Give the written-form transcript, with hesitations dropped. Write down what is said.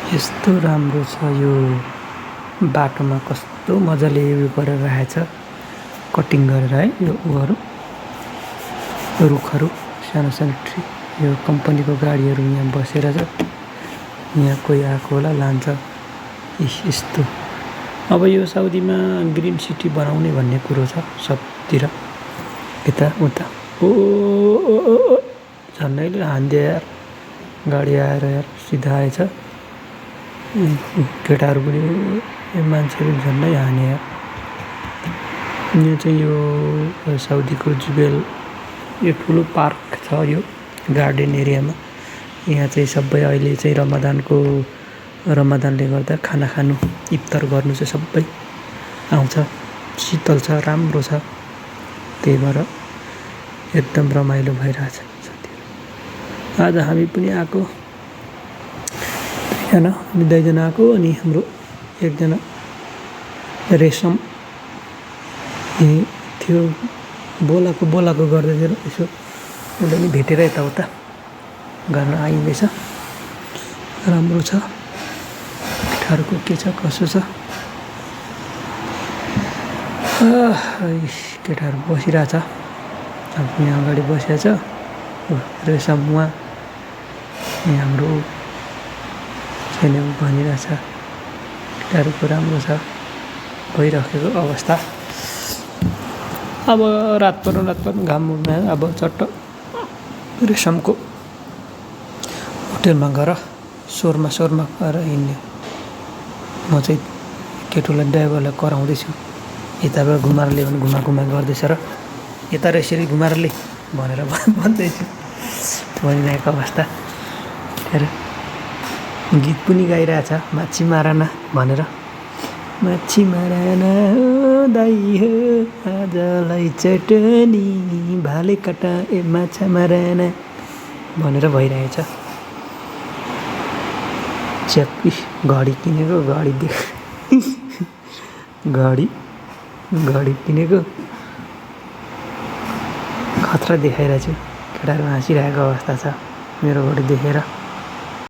यस्तो राम्रो छ यो बाटोमा, कस्तो मजाले उयो गरेर राखेछ, कटिङ गरेर है। यो उहरू रुखहरू, सानो सानो ट्री, यो कम्पनीको गाडीहरू यहाँ बसेर छ। यहाँ कोही आएको होला, लान्छ। यस्तो अब यो साउदीमा ग्रिन सिटी बनाउने भन्ने कुरो छ सबतिर, यता उता। ओ झन्डैले हानिदियो यार, गाडी आएर यार सिधा आएछ। केटाहरू पनि मान्छेहरू झन्डै हाने यार। यहाँ चाहिँ यो साउदीको जुबेल, यो ठुलो पार्क छ यो गार्डन एरियामा। यहाँ चाहिँ सबै अहिले चाहिँ रमदानले गर्दा खाना खानु, इफ्तार गर्नु चाहिँ सबै आउँछ। शीतल छ, राम्रो छ, त्यही भएर एकदम रमाइलो भइरहेछ साथीहरू। आज हामी पनि आएको दुईजना आएको, अनि हाम्रो एकजना रेशम थियो, बोलाको गर्दै थियो। यसो उसले पनि भेटेर यताउता गर्न आइँदैछ। राम्रो छ। केटाहरूको के छ कसो छ, केटाहरू बसिरहेछ। अब यहाँ अगाडि बसिरहेछ रेशम, उहाँ यहाँ हाम्रो छैन भनिरहेछ। केटाहरूको राम्रो छ भइराखेको अवस्था। अब रात पर्नु घाम उठ्न, अब चट्ट रेशमको होटेलमा गएर शोरमा गएर हिँड्ने। म चाहिँ केटोलाई ड्राइभरलाई कराउँदैछु, यताबाट घुमाएर ल्यायो भने घुमा गर्दैछ र यता यसरी घुमाएर ले भनेर भन्दैछु। भनिरहेको अवस्था। गीत पनि गाइरहेछ, माछी माराना भनेर। माछी माराना हो दाइ हो, आजलाई चटनी भाले काटा ए माछा माराना भनेर भइरहेछ। च्याप्पी घडी किनेको, घडी किनेको खतरा देखाइरहेको छु। केटाहरू हाँसिरहेको अवस्था छ मेरो घडी देखेर।